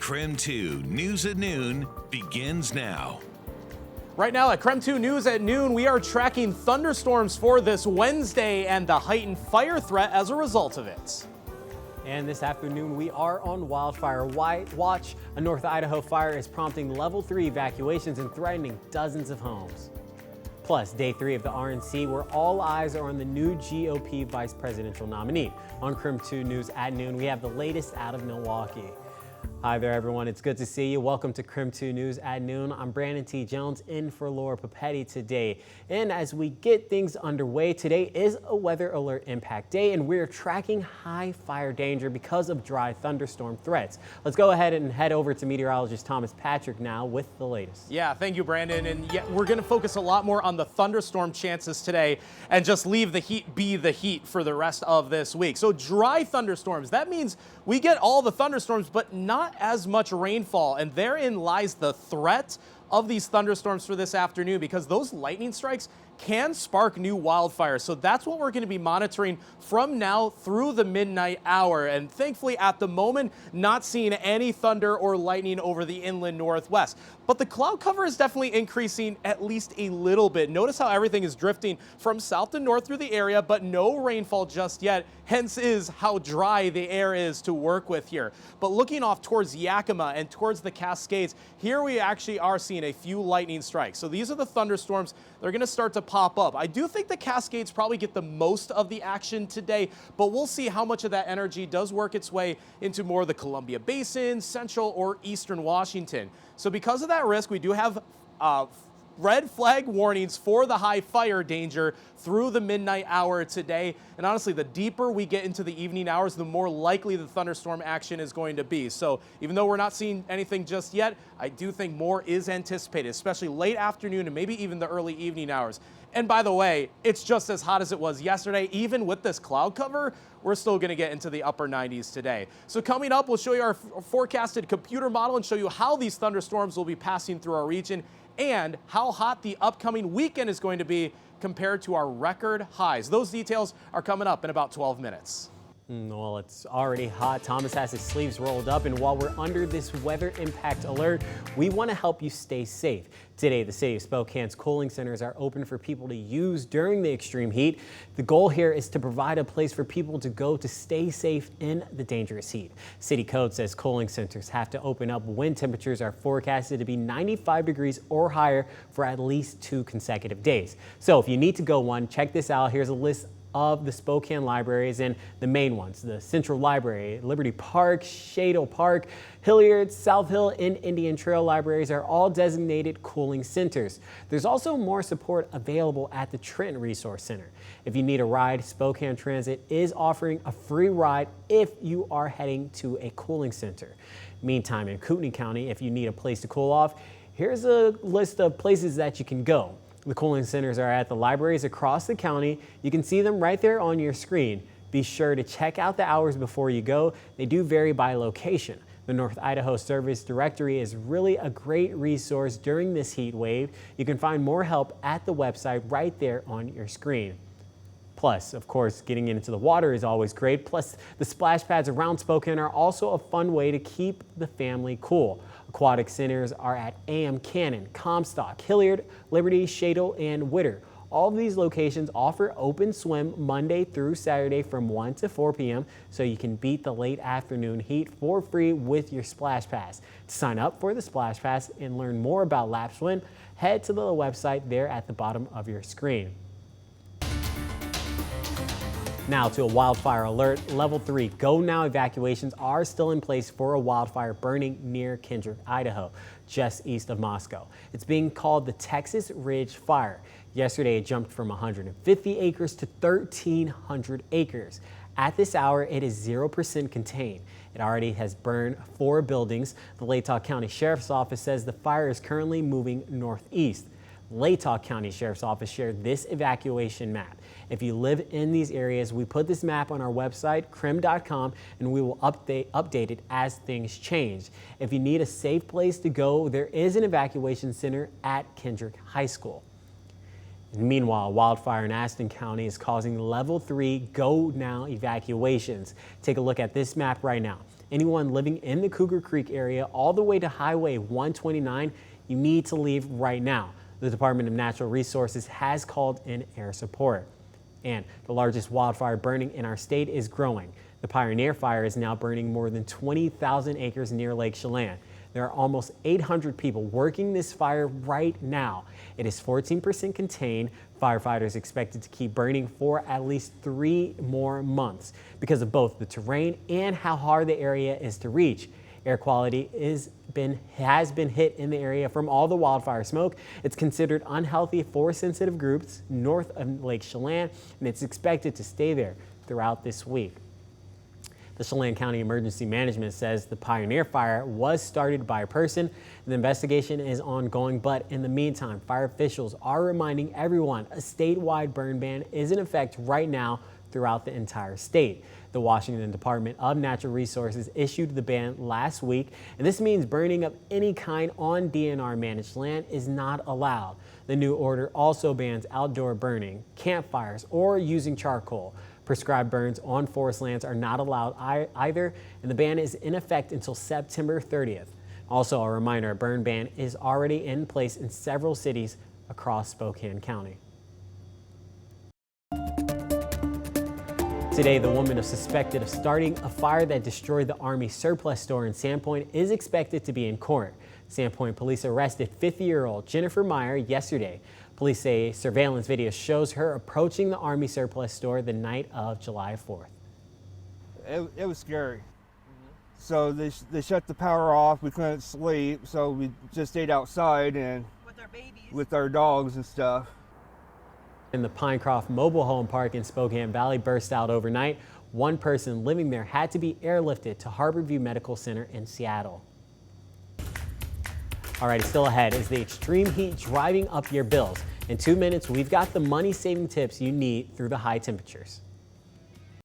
KREM 2 News at Noon begins now. Right now at KREM 2 News at Noon, we are tracking thunderstorms for this Wednesday and the heightened fire threat as a result of it. And this afternoon, we are on wildfire watch. A North Idaho fire is prompting level 3 evacuations and threatening dozens of homes. Plus, day 3 of the RNC, where all eyes are on the new GOP vice presidential nominee. On KREM 2 News at Noon, we have the latest out of Milwaukee. Hi there, everyone. It's good to see you. Welcome to KREM 2 News at Noon. I'm Brandon T. Jones in for Laura Papetti today. And as we get things underway, today is a weather alert impact day, and we're tracking high fire danger because of dry thunderstorm threats. Let's go ahead and head over to meteorologist Thomas Patrick now with the latest. Yeah, thank you, Brandon. And yeah, we're going to focus a lot more on the thunderstorm chances today and just leave the heat be the heat for the rest of this week. So dry thunderstorms, that means we get all the thunderstorms, but not as much rainfall, and therein lies the threat of these thunderstorms for this afternoon, because those lightning strikes can spark new wildfires. So that's what we're going to be monitoring from now through the midnight hour. And thankfully, at the moment, not seeing any thunder or lightning over the inland northwest. But the cloud cover is definitely increasing at least a little bit. Notice how everything is drifting from south to north through the area, but no rainfall just yet. Hence is how dry the air is to work with here. But looking off towards Yakima and towards the Cascades, here we actually are seeing a few lightning strikes. So these are the thunderstorms. They're going to start to pop up. I do think the Cascades probably get the most of the action today, but we'll see how much of that energy does work its way into more of the Columbia Basin, central or eastern Washington. So because of that risk, we do have red flag warnings for the high fire danger through the midnight hour today. And honestly, the deeper we get into the evening hours, the more likely the thunderstorm action is going to be. So even though we're not seeing anything just yet, I do think more is anticipated, especially late afternoon and maybe even the early evening hours. And by the way, it's just as hot as it was yesterday. Even with this cloud cover, we're still going to get into the upper 90s today. So coming up, we'll show you our forecasted computer model and show you how these thunderstorms will be passing through our region and how hot the upcoming weekend is going to be compared to our record highs. Those details are coming up in about 12 minutes. Well, it's already hot. Thomas has his sleeves rolled up, and while we're under this weather impact alert, we want to help you stay safe. Today, the city of Spokane's cooling centers are open for people to use during the extreme heat. The goal here is to provide a place for people to go to stay safe in the dangerous heat. City code says cooling centers have to open up when temperatures are forecasted to be 95 degrees or higher for at least 2 consecutive days. So if you need to go one, check this out. Here's a list of the Spokane libraries and the main ones: the Central Library, Liberty Park, Shadle Park, Hilliard, South Hill, and Indian Trail libraries are all designated cooling centers. There's also more support available at the Trenton Resource Center. If you need a ride, Spokane Transit is offering a free ride if you are heading to a cooling center. Meantime, in Kootenai County, if you need a place to cool off, here's a list of places that you can go. The cooling centers are at the libraries across the county. You can see them right there on your screen. Be sure to check out the hours before you go. They do vary by location. The North Idaho Service Directory is really a great resource during this heat wave. You can find more help at the website right there on your screen. Plus, of course, getting into the water is always great. Plus, the splash pads around Spokane are also a fun way to keep the family cool. Aquatic centers are at AM Cannon, Comstock, Hilliard, Liberty, Shadle, and Witter. All of these locations offer open swim Monday through Saturday from 1 to 4 p.m. so you can beat the late afternoon heat for free with your Splash Pass. To sign up for the Splash Pass and learn more about lap swim, head to the website there at the bottom of your screen. Now to a wildfire alert. Level 3 go now evacuations are still in place for a wildfire burning near Kendrick, Idaho, just east of Moscow. It's being called the Texas Ridge Fire. Yesterday, it jumped from 150 acres to 1,300 acres. At this hour, it is 0% contained. It already has burned 4 buildings. The Latah County Sheriff's Office says the fire is currently moving northeast. Latah County Sheriff's Office shared this evacuation map. If you live in these areas, we put this map on our website, krem.com, and we will update it as things change. If you need a safe place to go, there is an evacuation center at Kendrick High School. And meanwhile, wildfire in Aston County is causing level 3 go now evacuations. Take a look at this map right now. Anyone living in the Cougar Creek area all the way to Highway 129, you need to leave right now. The Department of Natural Resources has called in air support. And the largest wildfire burning in our state is growing. The Pioneer Fire is now burning more than 20,000 acres near Lake Chelan. There are almost 800 people working this fire right now. It is 14% contained. Firefighters expected to keep burning for at least 3 more months because of both the terrain and how hard the area is to reach. Air quality has been hit in the area from all the wildfire smoke. It's considered unhealthy for sensitive groups north of Lake Chelan, and it's expected to stay there throughout this week. The Chelan County Emergency Management says the Pioneer Fire was started by a person. The investigation is ongoing, but in the meantime, fire officials are reminding everyone a statewide burn ban is in effect right now throughout the entire state. The Washington Department of Natural Resources issued the ban last week, and this means burning of any kind on DNR managed land is not allowed. The new order also bans outdoor burning, campfires, or using charcoal. Prescribed burns on forest lands are not allowed either, and the ban is in effect until September 30th. Also, a reminder, a burn ban is already in place in several cities across Spokane County. Today, the woman suspected of starting a fire that destroyed the Army surplus store in Sandpoint is expected to be in court. Sandpoint police arrested 50-year-old Jennifer Meyer yesterday. Police say surveillance video shows her approaching the Army surplus store the night of July 4th. It was scary. So they shut the power off. We couldn't sleep, so we just stayed outside and with our babies, with our dogs and stuff. In the Pinecroft Mobile Home Park in Spokane Valley burst out overnight. One person living there had to be airlifted to Harborview Medical Center in Seattle. All right, still ahead is the extreme heat driving up your bills. In 2 minutes, we've got the money-saving tips you need through the high temperatures.